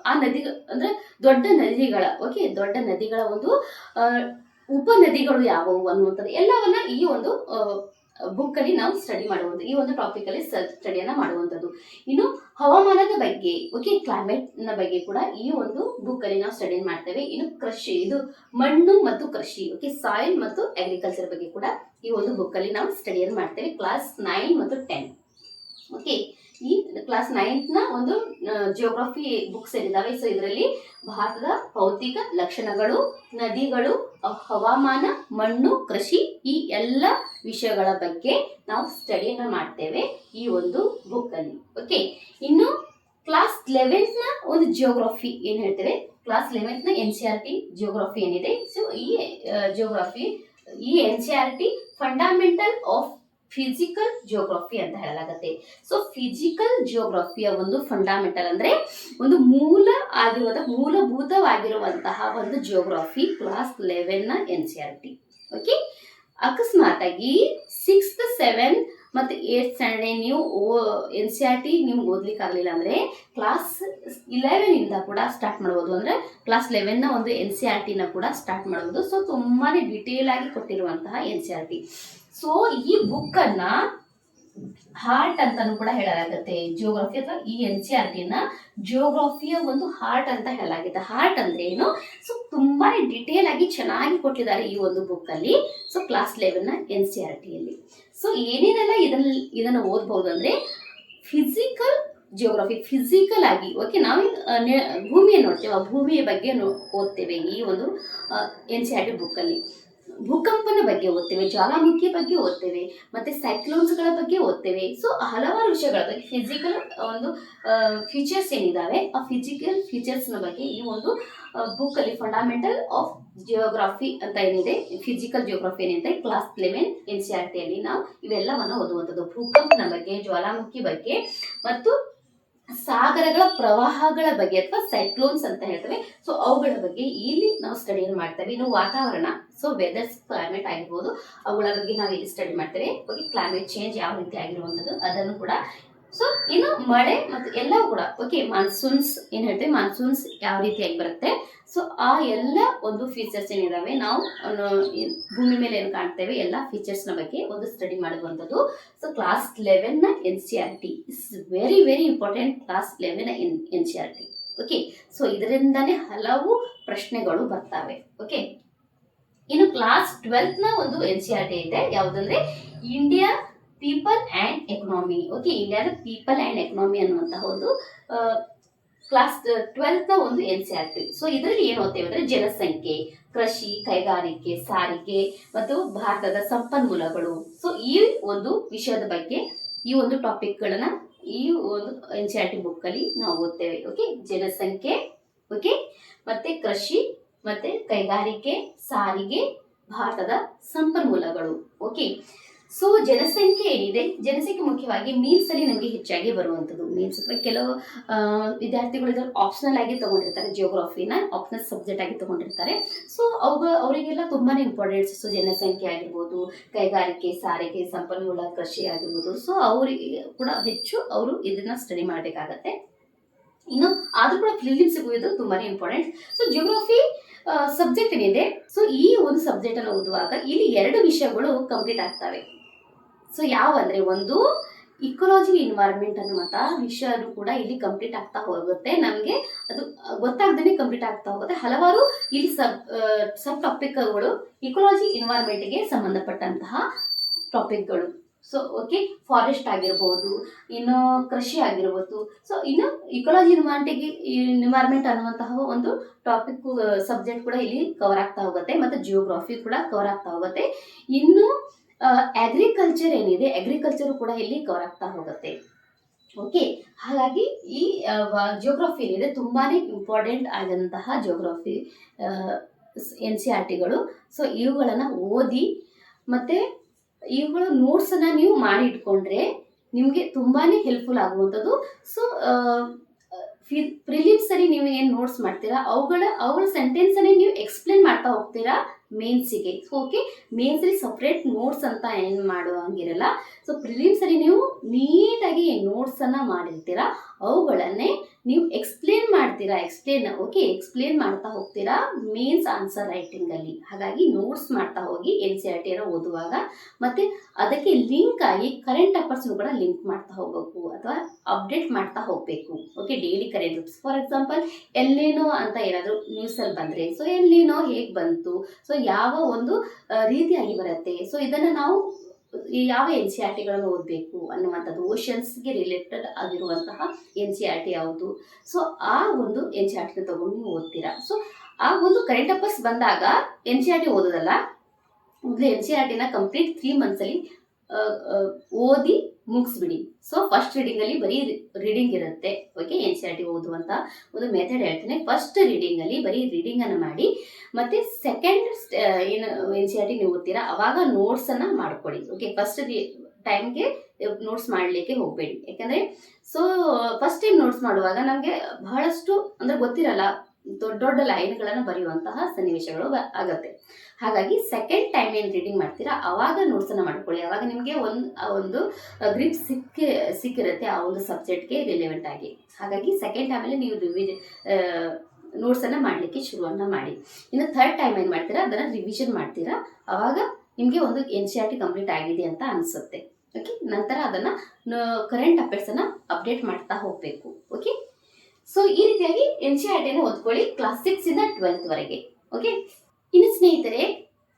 ಆ ನದಿ ಅಂದ್ರೆ ದೊಡ್ಡ ನದಿಗಳ, ಓಕೆ, ದೊಡ್ಡ ನದಿಗಳ ಒಂದು ಉಪ ನದಿಗಳು ಯಾವುವು ಅನ್ನುವಂಥದ್ದು ಎಲ್ಲವನ್ನ ಈ ಒಂದು ಬುಕ್ ಅಲ್ಲಿ ನಾವು ಸ್ಟಡಿ ಮಾಡುವಂಥದ್ದು, ಈ ಒಂದು ಟಾಪಿಕ್ ಅಲ್ಲಿ ಸ್ಟಡಿಯನ್ನ ಮಾಡುವಂಥದ್ದು. ಇನ್ನು ಹವಾಮಾನದ ಬಗ್ಗೆ, ಓಕೆ, ಕ್ಲೈಮೇಟ್ ನ ಬಗ್ಗೆ ಕೂಡ ಈ ಒಂದು ಬುಕ್ ಅಲ್ಲಿ ನಾವು ಸ್ಟಡಿ ಮಾಡ್ತೇವೆ. ಇನ್ನು ಕೃಷಿ, ಇದು ಮಣ್ಣು ಮತ್ತು ಕೃಷಿ, ಓಕೆ, ಸಾಯಿಲ್ ಮತ್ತು ಅಗ್ರಿಕಲ್ಚರ್ ಬಗ್ಗೆ ಕೂಡ ಈ ಒಂದು ಬುಕ್ ಅಲ್ಲಿ ನಾವು ಸ್ಟಡಿಯನ್ನು ಮಾಡ್ತೇವೆ ಕ್ಲಾಸ್ 9 ಮತ್ತು 10. ಓಕೆ, ಈ ಕ್ಲಾಸ್ 9th ನ ಒಂದು ಜಿಯೋಗ್ರಫಿ ಬುಕ್ಸ್ ಏನಿದಾವೆ, ಸೊ ಇದರಲ್ಲಿ ಭಾರತದ ಭೌತಿಕ ಲಕ್ಷಣಗಳು, ನದಿಗಳು, ಹವಾಮಾನ, ಮಣ್ಣು, ಕೃಷಿ, ಈ ಎಲ್ಲ ವಿಷಯಗಳ ಬಗ್ಗೆ ನಾವು ಸ್ಟಡಿಯನ್ನ ಮಾಡ್ತೇವೆ ಈ ಒಂದು ಬುಕ್ ಅಲ್ಲಿ. ಓಕೆ, ಇನ್ನು ಕ್ಲಾಸ್ 11th ನ ಒಂದು ಜಿಯೋಗ್ರಫಿ ಏನ್ ಹೇಳ್ತೇವೆ, ಕ್ಲಾಸ್ 11th ನ NCERT ಜಿಯೋಗ್ರಫಿ ಏನಿದೆ, ಸೊ ಈ ಜಿಯೋಗ್ರಫಿ, ಈ NCERT fundamental of physical geography ಅಂತ ಹೇಳಲಾಗುತ್ತೆ. ಸೊ ಫಿಸಿಕಲ್ ಜಿಯೋಗ್ರಫಿಯ ಒಂದು ಫಂಡಮೆಂಟಲ್ ಅಂದ್ರೆ ಒಂದು ಮೂಲಭೂತವಾಗಿರುವಂತಹ ಒಂದು ಜಿಯೋಗ್ರಫಿ ಕ್ಲಾಸ್ 11 ನ NCERT. ಓಕೆ, ಅಕಸ್ಮಾತ್ ಆಗಿ 6th, 7th ಮತ್ತು 8th ಸ್ಟ್ಯಾಂಡರ್ಡ್ ನೀವು NCERT ನಿಮ್ಗೆ ಓದ್ಲಿಕ್ಕೆ ಆಗಲಿಲ್ಲ ಅಂದರೆ ಕ್ಲಾಸ್ 11ಇಂದ ಕೂಡ ಸ್ಟಾರ್ಟ್ ಮಾಡ್ಬೋದು. ಅಂದರೆ ಕ್ಲಾಸ್ 11ನ ಒಂದು NCERTನ ಕೂಡ ಸ್ಟಾರ್ಟ್ ಮಾಡ್ಬೋದು. ಸೊ ತುಂಬಾ ಡಿಟೇಲ್ ಆಗಿ ಕೊಟ್ಟಿರುವಂತಹ NCERT. ಸೊ ಈ ಬುಕ್ಕನ್ನು ಹಾರ್ಟ್ ಅಂತಾನು ಕೂಡ ಹೇಳಲಾಗುತ್ತೆ. ಜಿಯೋಗ್ರಫಿ ಅಥವಾ ಈ NCERTನ ಜಿಯೋಗ್ರಫಿಯ ಒಂದು ಹಾರ್ಟ್ ಅಂತ ಹೇಳಲಾಗಿದೆ. ಹಾರ್ಟ್ ಅಂದ್ರೆ ಏನು? ಸೊ ತುಂಬಾ ಡಿಟೇಲ್ ಆಗಿ ಚೆನ್ನಾಗಿ ಕೊಟ್ಟಿದ್ದಾರೆ ಈ ಒಂದು ಬುಕ್ಕಲ್ಲಿ. ಸೊ ಕ್ಲಾಸ್ 11ನ NCERTಯಲ್ಲಿ. ಸೊ ಏನೇನೆಲ್ಲ ಇದನ್ನು ಓದ್ಬಹುದು ಅಂದ್ರೆ ಫಿಸಿಕಲ್ ಜಿಯೋಗ್ರಫಿ, ಫಿಸಿಕಲ್ ಆಗಿ ಓಕೆ, ನಾವು ಭೂಮಿಯನ್ನು ನೋಡ್ತೇವೆ, ಆ ಭೂಮಿಯ ಬಗ್ಗೆ ಓದ್ತೇವೆ ಈ ಒಂದು NCERT ಬುಕ್ಕಲ್ಲಿ. ಭೂಕಂಪನ ಬಗ್ಗೆ ಓದ್ತೇವೆ, ಜ್ವಾಲಾಮುಖಿ ಬಗ್ಗೆ ಓದ್ತೇವೆ, ಮತ್ತೆ ಸೈಕ್ಲೋನ್ಸ್ಗಳ ಬಗ್ಗೆ ಓದ್ತೇವೆ. ಸೊ ಹಲವಾರು ವಿಷಯಗಳ ಬಗ್ಗೆ ಫಿಸಿಕಲ್ ಒಂದು ಫೀಚರ್ಸ್ ಏನಿದಾವೆ ಆ ಫಿಸಿಕಲ್ ಫೀಚರ್ಸ್ನ ಬಗ್ಗೆ ಈ ಒಂದು ಬುಕ್ಕಲ್ಲಿ ಫಂಡಮೆಂಟಲ್ ಆಫ್ ಜಿಯೋಗ್ರಫಿ ಅಂತ ಏನಿದೆ, ಫಿಸಿಕಲ್ ಜಿಯೋಗ್ರಫಿ ಏನಿದೆ ಕ್ಲಾಸ್ 11 NCERTಯಲ್ಲಿ ನಾವು ಇವೆಲ್ಲವನ್ನು ಓದುವಂಥದ್ದು. ಭೂಕಂಪನ ಬಗ್ಗೆ, ಜ್ವಾಲಾಮುಖಿ ಬಗ್ಗೆ ಮತ್ತು ಸಾಗರಗಳ ಪ್ರವಾಹಗಳ ಬಗ್ಗೆ ಅಥವಾ ಸೈಕ್ಲೋನ್ಸ್ ಅಂತ ಹೇಳ್ತೇವೆ. ಸೊ ಅವುಗಳ ಬಗ್ಗೆ ಇಲ್ಲಿ ನಾವು ಸ್ಟಡಿಯನ್ನು ಮಾಡ್ತೇವೆ. ಇನ್ನು ವಾತಾವರಣ, ಸೊ ವೆದರ್ಸ್, ಕ್ಲೈಮೇಟ್ ಆಗಿರ್ಬೋದು, ಅವುಗಳ ಬಗ್ಗೆ ನಾವು ಇಲ್ಲಿ ಸ್ಟಡಿ ಮಾಡ್ತೇವೆ. ಓಕೆ, ಕ್ಲೈಮೇಟ್ ಚೇಂಜ್ ಯಾವ ರೀತಿ ಆಗಿರುವಂಥದ್ದು ಅದನ್ನು ಕೂಡ. ಸೊ ಇನ್ನು ಮಳೆ ಮತ್ತು ಎಲ್ಲವೂ ಕೂಡ ಓಕೆ, ಮಾನ್ಸೂನ್ಸ್ ಏನು ಹೇಳ್ತೇವೆ, ಮಾನ್ಸೂನ್ಸ್ ಯಾವ ರೀತಿಯಾಗಿ ಬರುತ್ತೆ, ಸೊ ಆ ಎಲ್ಲ ಒಂದು ಫೀಚರ್ಸ್ ಏನಿದಾವೆ ನಾವು ಭೂಮಿ ಮೇಲೆ ಏನು ಕಾಣ್ತೇವೆ ಎಲ್ಲ ಫೀಚರ್ಸ್ನ ಬಗ್ಗೆ ಒಂದು ಸ್ಟಡಿ ಮಾಡುವಂಥದ್ದು. ಸೊ ಕ್ಲಾಸ್ 11ನ NCERT is very very important. Class 11ನ NCERT ಓಕೆ. ಸೊ ಇದರಿಂದಾನೇ ಹಲವು ಪ್ರಶ್ನೆಗಳು ಬರ್ತವೆ. ಓಕೆ, ಇನ್ನು ಕ್ಲಾಸ್ 12ನ ಒಂದು NCERT ಇದೆ, ಯಾವುದಂದ್ರೆ India people and economy. Okay, ಇಂಡಿಯಾದ ಪೀಪಲ್ ಆ್ಯಂಡ್ ಎಕನಾಮಿ ಅನ್ನುವಂತಹ ಒಂದು ಕ್ಲಾಸ್ 12ನ ಒಂದು NCERT. ಸೊ ಇದರಲ್ಲಿ ಏನು ಓದ್ತೇವೆ ಅಂದರೆ ಜನಸಂಖ್ಯೆ, ಕೃಷಿ, ಕೈಗಾರಿಕೆ, ಸಾರಿಗೆ ಮತ್ತು ಭಾರತದ ಸಂಪನ್ಮೂಲಗಳು. ಸೊ ಈ ಒಂದು ವಿಷಯದ ಬಗ್ಗೆ ಈ ಒಂದು ಟಾಪಿಕ್ಗಳನ್ನ ಈ ಒಂದು NCERT ಬುಕ್ಕಲ್ಲಿ ನಾವು ಓದ್ತೇವೆ. ಓಕೆ, ಜನಸಂಖ್ಯೆ, ಓಕೆ, ಮತ್ತೆ ಕೃಷಿ, ಮತ್ತೆ ಕೈಗಾರಿಕೆ, ಸಾರಿಗೆ, ಭಾರತದ ಸಂಪನ್ಮೂಲಗಳು. ಓಕೆ, ಸೊ ಜನಸಂಖ್ಯೆ ಏನಿದೆ, ಜನಸಂಖ್ಯೆ ಮುಖ್ಯವಾಗಿ ಮೀನ್ಸ್ ಅಲ್ಲಿ ನಮಗೆ ಹೆಚ್ಚಾಗಿ ಬರುವಂಥದ್ದು. ಮೀನ್ಸ್ ಅಥವಾ ಕೆಲವು ವಿದ್ಯಾರ್ಥಿಗಳು ಇದನ್ನು ಆಪ್ಷನಲ್ ಆಗಿ ತಗೊಂಡಿರ್ತಾರೆ, ಜಿಯೋಗ್ರಫಿನ ಆಪ್ಷನಲ್ ಸಬ್ಜೆಕ್ಟ್ ಆಗಿ ತಗೊಂಡಿರ್ತಾರೆ. ಸೊ ಅವರಿಗೆಲ್ಲ ತುಂಬಾನೇ ಇಂಪಾರ್ಟೆಂಟ್ಸ್. ಸೊ ಜನಸಂಖ್ಯೆ ಆಗಿರ್ಬೋದು, ಕೈಗಾರಿಕೆ, ಸಾರಿಗೆ, ಸಂಪನ್ಮೂಲ, ಕೃಷಿ ಆಗಿರ್ಬೋದು. ಸೊ ಅವರಿಗೆ ಕೂಡ ಹೆಚ್ಚು ಅವರು ಇದನ್ನ ಸ್ಟಡಿ ಮಾಡಬೇಕಾಗತ್ತೆ. ಇನ್ನು ಆದ್ರೂ ಕೂಡ ಪ್ರಿಲಿಮ್ಸ್ ಇದು ತುಂಬಾನೇ ಇಂಪಾರ್ಟೆಂಟ್. ಸೊ ಜಿಯೋಗ್ರಫಿ ಸಬ್ಜೆಕ್ಟ್ ಏನಿದೆ, ಸೊ ಈ ಒಂದು ಸಬ್ಜೆಕ್ಟ್ ಅನ್ನು ಓದುವಾಗ ಇಲ್ಲಿ 2 ವಿಷಯಗಳು ಕಂಪ್ಲೀಟ್ ಆಗ್ತವೆ. ಸೊ ಯಾವ ಅಂದ್ರೆ ಒಂದು ಇಕೋಲಾಜಿ ಎನ್ವೈರನ್ಮೆಂಟ್ ಅನ್ನುವಂಥ ವಿಷಯನೂ ಕೂಡ ಇಲ್ಲಿ ಕಂಪ್ಲೀಟ್ ಆಗ್ತಾ ಹೋಗುತ್ತೆ. ನಮಗೆ ಅದು ಗೊತ್ತಾಗ್ದೇ ಕಂಪ್ಲೀಟ್ ಆಗ್ತಾ ಹೋಗುತ್ತೆ. ಹಲವಾರು ಇಲ್ಲಿ ಸಬ್ ಟಾಪಿಕ್ಗಳು ಇಕೋಲಾಜಿ ಎನ್ವೈರನ್ಮೆಂಟ್ಗೆ ಸಂಬಂಧಪಟ್ಟಂತಹ ಟಾಪಿಕ್ಗಳು. ಸೊ ಓಕೆ, ಫಾರೆಸ್ಟ್ ಆಗಿರ್ಬೋದು, ಇನ್ನು ಕೃಷಿ ಆಗಿರ್ಬೋದು. ಸೊ ಇನ್ನು ಇಕೋಲಾಜಿ ಎನ್ವೈರನ್ಮೆಂಟ್ ಅನ್ನುವಂತಹ ಒಂದು ಟಾಪಿಕ್ ಸಬ್ಜೆಕ್ಟ್ ಕೂಡ ಇಲ್ಲಿ ಕವರ್ ಆಗ್ತಾ ಹೋಗುತ್ತೆ, ಮತ್ತು ಜಿಯೋಗ್ರಫಿ ಕೂಡ ಕವರ್ ಆಗ್ತಾ ಹೋಗುತ್ತೆ. ಇನ್ನು ಅಗ್ರಿಕಲ್ಚರ್ ಏನಿದೆ, ಅಗ್ರಿಕಲ್ಚರ್ ಕೂಡ ಇಲ್ಲಿ ಕವರ್ ಆಗ್ತಾ ಹೋಗುತ್ತೆ. ಓಕೆ, ಹಾಗಾಗಿ ಈ ಜಿಯೋಗ್ರಫಿ ಏನಿದೆ ತುಂಬಾನೇ ಇಂಪಾರ್ಟೆಂಟ್ ಆದಂತಹ ಜಿಯೋಗ್ರಫಿ NCERTಗಳು. ಸೊ ಇವುಗಳನ್ನು ಓದಿ ಮತ್ತೆ ಇವುಗಳ ನೋಟ್ಸನ್ನು ನೀವು ಮಾಡಿ ಇಟ್ಕೊಂಡ್ರೆ ನಿಮಗೆ ತುಂಬಾನೇ ಹೆಲ್ಪ್ಫುಲ್ ಆಗುವಂಥದ್ದು. ಸೊ ಪ್ರಿಲಿಮ್ಸಲ್ಲಿ ನೀವು ಏನು ನೋಟ್ಸ್ ಮಾಡ್ತೀರಾ ಅವುಗಳ ಸೆಂಟೆನ್ಸನ್ನೇ ನೀವು ಎಕ್ಸ್ಪ್ಲೇನ್ ಮಾಡ್ತಾ ಹೋಗ್ತೀರಾ ಮೇನ್ಸಿಗೆ. ಸೊ ಓಕೆ, ಮೇನ್ಸಲ್ಲಿ ಸಪ್ರೇಟ್ ನೋಟ್ಸ್ ಅಂತ ಏನು ಮಾಡುವಂಗಿರಲ್ಲ. ಸೊ ಪ್ರಿಲಿಮ್ಸಲ್ಲಿ ನೀವು ನೀಟಾಗಿ ನೋಟ್ಸನ್ನು ಮಾಡಿರ್ತೀರಾ, ಅವುಗಳನ್ನೇ ನೀವು ಎಕ್ಸ್ಪ್ಲೇನ್ ಮಾಡ್ತೀರಾ. ಎಕ್ಸ್ಪ್ಲೇನ್ ಮಾಡ್ತಾ ಹೋಗ್ತೀರಾ ಮೇನ್ಸ್ ಆನ್ಸರ್ ರೈಟಿಂಗಲ್ಲಿ. ಹಾಗಾಗಿ ನೋಟ್ಸ್ ಮಾಡ್ತಾ ಹೋಗಿ NCERTಯನ್ನು ಓದುವಾಗ, ಮತ್ತು ಅದಕ್ಕೆ ಲಿಂಕ್ ಆಗಿ ಕರೆಂಟ್ ಅಫೇರ್ಸ್ನು ಕೂಡ ಲಿಂಕ್ ಮಾಡ್ತಾ ಹೋಗಬೇಕು ಅಥವಾ ಅಪ್ಡೇಟ್ ಮಾಡ್ತಾ ಹೋಗಬೇಕು. Okay, daily current affairs. For example ಎಲ್ಲಿನೋ ಅಂತ ಏನಾದರೂ ನ್ಯೂಸಲ್ಲಿ ಬಂದರೆ, ಸೊ ಎಲ್ಲಿನೋ ಹೇಗೆ ಬಂತು, ಸೊ ಯಾವ ಒಂದು ರೀತಿಯಾಗಿ ಬರುತ್ತೆ, ಸೊ ಇದನ್ನು ನಾವು ಯಾವ NCERTಗಳನ್ನು ಓದಬೇಕು ಅನ್ನುವಂಥದ್ದು, ಓಷನ್ಸ್ಗೆ ರಿಲೇಟೆಡ್ ಆಗಿರುವಂತಹ NCERT ಯಾವುದು, ಸೊ ಆ ಒಂದು NCERTನ ತಗೊಂಡು ನೀವು ಓದ್ತೀರಾ. ಸೊ ಆ ಒಂದು ಕರೆಂಟ್ ಅಫೇರ್ಸ್ ಬಂದಾಗ NCERT ಓದೋದಲ್ಲ, ಮೊದಲು NCERTನ ಕಂಪ್ಲೀಟ್ 3 ಮಂತ್ಸಲ್ಲಿ ಓದಿ ಮುಗಿಸ್ಬಿಡಿ. ಸೊ ಫಸ್ಟ್ ರೀಡಿಂಗಲ್ಲಿ ಬರೀ ರೀಡಿಂಗ್ ಇರುತ್ತೆ. ಓಕೆ, NCERT ಓದುವಂಥ ಒಂದು ಮೆಥಡ್ ಹೇಳ್ತೀನಿ. ಫಸ್ಟ್ ರೀಡಿಂಗಲ್ಲಿ ಬರೀ ರೀಡಿಂಗನ್ನು ಮಾಡಿ, ಮತ್ತು ಸೆಕೆಂಡ್ ಏನು NCERT ನೀವು ಓದ್ತೀರಾ ಅವಾಗ ನೋಟ್ಸನ್ನು ಮಾಡ್ಕೊಳ್ಳಿ. ಓಕೆ, ಫಸ್ಟ್ ಟೈಮ್ಗೆ ನೋಟ್ಸ್ ಮಾಡಲಿಕ್ಕೆ ಹೋಗಬೇಡಿ. ಯಾಕಂದರೆ ಸೊ ಫಸ್ಟ್ ಟೈಮ್ ನೋಟ್ಸ್ ಮಾಡುವಾಗ ನಮಗೆ ಬಹಳಷ್ಟು ಅಂದರೆ ಗೊತ್ತಿರಲ್ಲ, ದೊಡ್ಡ ದೊಡ್ಡ ಲೈನ್ಗಳನ್ನು ಬರೆಯುವಂತಹ ಸನ್ನಿವೇಶಗಳು ಆಗತ್ತೆ. ಹಾಗಾಗಿ ಸೆಕೆಂಡ್ ಟೈಮ್ ಏನು ರೀಡಿಂಗ್ ಮಾಡ್ತೀರಾ ಅವಾಗ ನೋಟ್ಸನ್ನು ಮಾಡ್ಕೊಳ್ಳಿ. ಅವಾಗ ನಿಮಗೆ ಒಂದು ಗ್ರಿಪ್ ಸಿಕ್ಕಿರುತ್ತೆ ಆ ಒಂದು ಸಬ್ಜೆಕ್ಟ್ಗೆ ರಿಲೆವೆಂಟ್ ಆಗಿ. ಹಾಗಾಗಿ ಸೆಕೆಂಡ್ ಟೈಮಲ್ಲಿ ನೀವು ನೋಟ್ಸನ್ನು ಮಾಡಲಿಕ್ಕೆ ಶುರುವನ್ನು ಮಾಡಿ. ಇನ್ನು ಥರ್ಡ್ ಟೈಮ್ ಏನು ಮಾಡ್ತೀರಾ ಅದನ್ನು ರಿವಿಷನ್ ಮಾಡ್ತೀರಾ. ಅವಾಗ ನಿಮಗೆ ಒಂದು NCERT ಕಂಪ್ಲೀಟ್ ಆಗಿದೆ ಅಂತ ಅನಿಸುತ್ತೆ. ಓಕೆ, ನಂತರ ಅದನ್ನು ಕರೆಂಟ್ ಅಫೇರ್ಸನ್ನು ಅಪ್ಡೇಟ್ ಮಾಡ್ತಾ ಹೋಗಬೇಕು. ಓಕೆ, ಸೊ ಈ ರೀತಿಯಾಗಿ NCERTಯನ್ನು ಓದ್ಕೊಳ್ಳಿ ಕ್ಲಾಸ್ 6 ಇಂದ 12th ವರೆಗೆ. ಓಕೆ, ಇನ್ನು ಸ್ನೇಹಿತರೆ,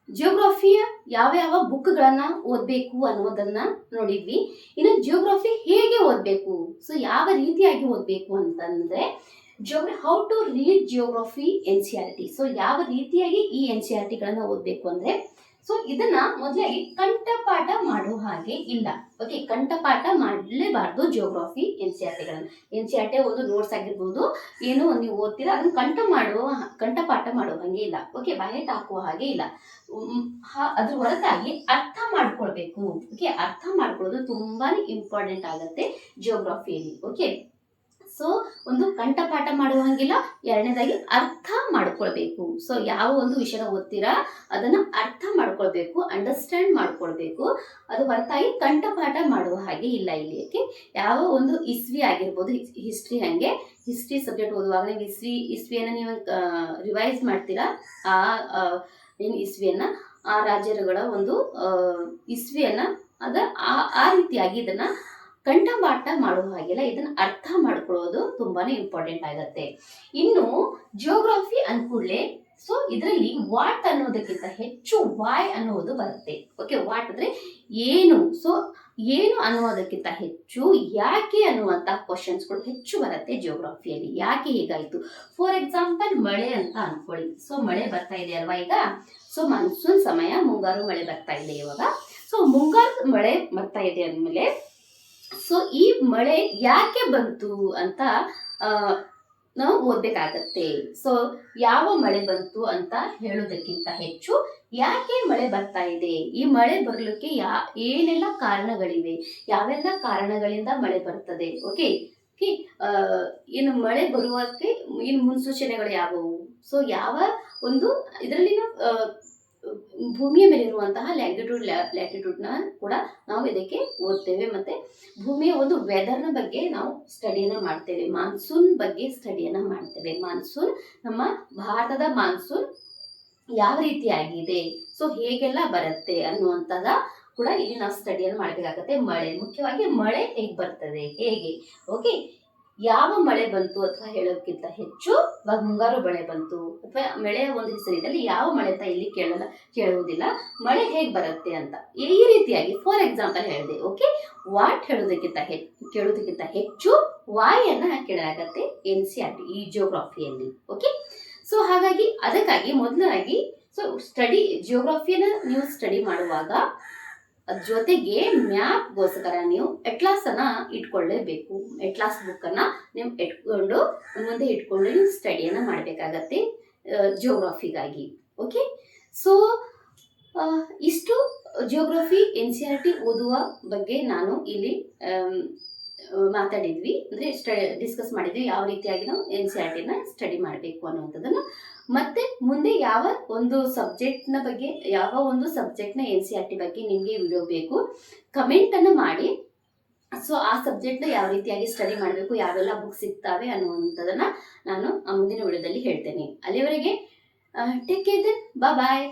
ಜಿಯೋಗ್ರಫಿಯ ಯಾವ ಬುಕ್ಗಳನ್ನ ಓದಬೇಕು ಅನ್ನೋದನ್ನ ನೋಡಿದ್ವಿ. ಇನ್ನು ಜಿಯೋಗ್ರಫಿ ಹೇಗೆ ಓದಬೇಕು, ಸೊ ಯಾವ ರೀತಿಯಾಗಿ ಓದಬೇಕು ಅಂತಂದ್ರೆ how to read geography NCERT. So ಯಾವ ರೀತಿಯಾಗಿ ಈ NCERTಗಳನ್ನ ಓದಬೇಕು ಅಂದ್ರೆ, ಸೊ ಇದನ್ನ ಮೊದಲಾಗಿ ಕಂಠಪಾಠ ಮಾಡುವ ಹಾಗೆ ಇಲ್ಲ. ಓಕೆ, ಕಂಠಪಾಠ ಮಾಡಲೇಬಾರ್ದು ಜಿಯೋಗ್ರಫಿ NCERT ಒಂದು ನೋಟ್ಸ್ ಆಗಿರ್ಬೋದು, ಏನು ನೀವು ಓದ್ತೀರಾ ಅದನ್ನ ಕಂಠಪಾಠ ಮಾಡುವ ಹಾಗೆ ಇಲ್ಲ. ಓಕೆ, ಬಯಟ್ ಹಾಕುವ ಹಾಗೆ ಇಲ್ಲ. ಅದ್ರ ಹೊರತಾಗಿ ಅರ್ಥ ಮಾಡ್ಕೊಳ್ಬೇಕು. ಓಕೆ, ಅರ್ಥ ಮಾಡ್ಕೊಳ್ಳೋದು ತುಂಬಾನೇ ಇಂಪಾರ್ಟೆಂಟ್ ಆಗುತ್ತೆ ಜಿಯೋಗ್ರಫಿಯಲ್ಲಿ. ಓಕೆ, ಸೊ ಒಂದು ಕಂಠಪಾಠ ಮಾಡುವ ಹಾಗಿಲ್ಲ, ಎರಡನೇದಾಗಿ ಅರ್ಥ ಮಾಡ್ಕೊಳ್ಬೇಕು. ಸೊ ಯಾವ ಒಂದು ವಿಷಯನ ಓದ್ತೀರಾ ಅದನ್ನ ಅರ್ಥ ಮಾಡ್ಕೊಳ್ಬೇಕು, ಅಂಡರ್ಸ್ಟ್ಯಾಂಡ್ ಮಾಡ್ಕೊಳ್ಬೇಕು. ಅದು ಹೊರತಾಗಿ ಕಂಠಪಾಠ ಮಾಡುವ ಹಾಗೆ ಇಲ್ಲ ಇಲ್ಲಿ. ಓಕೆ, ಯಾವ ಒಂದು ಇಸ್ವಿ ಆಗಿರ್ಬೋದು, ಹಿಸ್ಟ್ರಿ ಹಂಗೆ ಹಿಸ್ಟ್ರಿ ಸಬ್ಜೆಕ್ಟ್ ಓದುವಾಗ ನೀವು ಇಸ್ವಿಯನ್ನು ನೀವು ರಿವೈಸ್ ಮಾಡ್ತೀರಾ. ಏನು ಇಸ್ವಿಯನ್ನ, ಆ ರಾಜ್ಯಗಳ ಒಂದು ಇಸ್ವಿಯನ್ನ ಆ ರೀತಿಯಾಗಿ ಇದನ್ನ ಕಂಠಪಾಠ ಮಾಡುವ ಹಾಗಿಲ್ಲ, ಇದನ್ನ ಅರ್ಥ ಮಾಡ್ಕೊಳ್ಳೋದು ತುಂಬಾನೇ ಇಂಪಾರ್ಟೆಂಟ್ ಆಗುತ್ತೆ. ಇನ್ನು ಜಿಯೋಗ್ರಫಿ ಅನ್ಕೂಡ್ಲೆ ಸೊ ಇದರಲ್ಲಿ ವಾಟ್ ಅನ್ನೋದಕ್ಕಿಂತ ಹೆಚ್ಚು ವೈ ಅನ್ನೋದು ಬರುತ್ತೆ. ಓಕೆ, ವಾಟ್ ಅಂದ್ರೆ ಏನು, ಸೊ ಏನು ಅನ್ನೋದಕ್ಕಿಂತ ಹೆಚ್ಚು ಯಾಕೆ ಅನ್ನುವಂತಹ ಕ್ವಶನ್ಸ್ಗಳು ಹೆಚ್ಚು ಬರುತ್ತೆ ಜಿಯೋಗ್ರಫಿಯಲ್ಲಿ. ಯಾಕೆ ಹೀಗಾಯ್ತು, ಫಾರ್ ಎಕ್ಸಾಂಪಲ್ ಮಳೆ ಅಂತ ಅನ್ಕೊಳ್ಳಿ. ಸೊ ಮಳೆ ಬರ್ತಾ ಇದೆ ಅಲ್ವಾ ಈಗ, ಸೊ ಮಾನ್ಸೂನ್ ಸಮಯ, ಮುಂಗಾರು ಮಳೆ ಬರ್ತಾ ಇದೆ ಇವಾಗ. ಸೊ ಮುಂಗಾರು ಮಳೆ ಬರ್ತಾ ಇದೆ ಅಂದಮೇಲೆ ಸೊ ಈ ಮಳೆ ಯಾಕೆ ಬಂತು ಅಂತ ನಾವು ಓದ್ಬೇಕಾಗತ್ತೆ. ಸೊ ಯಾವ ಮಳೆ ಬಂತು ಅಂತ ಹೇಳೋದಕ್ಕಿಂತ ಹೆಚ್ಚು ಯಾಕೆ ಮಳೆ ಬರ್ತಾ ಇದೆ, ಈ ಮಳೆ ಬರಲಿಕ್ಕೆ ಏನೆಲ್ಲ ಕಾರಣಗಳಿವೆ, ಯಾವೆಲ್ಲ ಕಾರಣಗಳಿಂದ ಮಳೆ ಬರ್ತದೆ. ಓಕೆ, ಇನ್ನು ಮಳೆ ಬರುವಕ್ಕೆ ಇನ್ನು ಮುನ್ಸೂಚನೆಗಳು ಯಾವುವು, ಸೊ ಯಾವ ಒಂದು ಇದರಲ್ಲಿನ ಭೂಮಿಯ ಮೇಲೆ ಇರುವಂತಹ ಲ್ಯಾಟಿಟ್ಯೂಡ್ನ ಕೂಡ ನಾವು ಇದಕ್ಕೆ ಓದ್ತೇವೆ. ಮತ್ತೆ ಭೂಮಿಯ ಒಂದು ವೆದರ್ನ ಬಗ್ಗೆ ನಾವು ಸ್ಟಡಿಯನ್ನ ಮಾಡ್ತೇವೆ, ಮಾನ್ಸೂನ್ ಬಗ್ಗೆ ಸ್ಟಡಿಯನ್ನ ಮಾಡ್ತೇವೆ. ಮಾನ್ಸೂನ್, ನಮ್ಮ ಭಾರತದ ಮಾನ್ಸೂನ್ ಯಾವ ರೀತಿಯಾಗಿದೆ, ಸೊ ಹೇಗೆಲ್ಲ ಬರುತ್ತೆ ಅನ್ನುವಂಥದ ಕೂಡ ಇಲ್ಲಿ ನಾವು ಸ್ಟಡಿಯನ್ನು ಮಾಡಬೇಕಾಗತ್ತೆ. ಮಳೆ, ಮುಖ್ಯವಾಗಿ ಮಳೆ ಹೇಗೆ ಬರ್ತದೆ, ಹೇಗೆ. ಓಕೆ, ಯಾವ ಮಳೆ ಬಂತು ಅಥವಾ ಹೇಳೋಕ್ಕಿಂತ ಹೆಚ್ಚು ಇವಾಗ ಮುಂಗಾರು ಮಳೆ ಬಂತು ಅಥವಾ ಮಳೆಯ ಒಂದು ಹೆಸರಿದಲ್ಲಿ ಯಾವ ಮಳೆ ಅಂತ ಇಲ್ಲಿ ಕೇಳುವುದಿಲ್ಲ, ಮಳೆ ಹೇಗೆ ಬರುತ್ತೆ ಅಂತ ಈ ರೀತಿಯಾಗಿ ಫಾರ್ ಎಕ್ಸಾಂಪಲ್ ಹೇಳಿದೆ. ಓಕೆ, ವಾಟ್ ಕೇಳೋದಕ್ಕಿಂತ ಹೆಚ್ಚು ವಾಯನ್ನ ಕೇಳಲಾಗತ್ತೆ NCERT ಈ ಜಿಯೋಗ್ರಫಿಯಲ್ಲಿ. ಓಕೆ, ಸೊ ಹಾಗಾಗಿ ಅದಕ್ಕಾಗಿ ಮೊದಲಾಗಿ ಸೊ ಜಿಯೋಗ್ರಫಿಯನ್ನ ನೀವು ಸ್ಟಡಿ ಮಾಡುವಾಗ ಜೊತೆಗೆ ಮ್ಯಾಪ್ಗೋಸ್ಕರ ನೀವು ಅಟ್ಲಾಸ್ ಅನ್ನ ಇಟ್ಕೊಳ್ಳೇಬೇಕು. ಅಟ್ಲಾಸ್ ಬುಕ್ ಅನ್ನ ನೀವು ಮುಂದೆ ಇಟ್ಕೊಂಡು ನೀವು ಸ್ಟಡಿಯನ್ನ ಮಾಡಬೇಕಾಗತ್ತೆ ಜಿಯೋಗ್ರಫಿಗಾಗಿ. ಓಕೆ, ಸೊ ಇಷ್ಟು ಜಿಯೋಗ್ರಫಿ NCERT ಓದುವ ಬಗ್ಗೆ ನಾನು ಇಲ್ಲಿ ಮಾತಾಡಿದ್ವಿ, ಅಂದ್ರೆ ಡಿಸ್ಕಸ್ ಮಾಡಿದ್ವಿ ಯಾವ ರೀತಿಯಾಗಿ ನಾವು NCERTನ ಸ್ಟಡಿ ಮಾಡಬೇಕು ಅನ್ನುವಂಥದ್ದನ್ನು. ಮತ್ತೆ ಮುಂದೆ ಯಾವ ಒಂದು ಸಬ್ಜೆಕ್ಟ್ನ NCERT ಬಗ್ಗೆ ನಿಮಗೆ ವಿಡಿಯೋ ಬೇಕು ಕಮೆಂಟ್ ಅನ್ನು ಮಾಡಿ. ಸೊ ಆ ಸಬ್ಜೆಕ್ಟ್ನ ಯಾವ ರೀತಿಯಾಗಿ ಸ್ಟಡಿ ಮಾಡಬೇಕು, ಯಾವೆಲ್ಲ ಬುಕ್ ಸಿಗ್ತಾವೆ ಅನ್ನುವಂಥದ್ದನ್ನ ನಾನು ಮುಂದಿನ ವಿಡಿಯೋದಲ್ಲಿ ಹೇಳ್ತೇನೆ. ಅಲ್ಲಿವರೆಗೆ ಟೇಕ್ ಕೇರ್, ಬಾಯ್.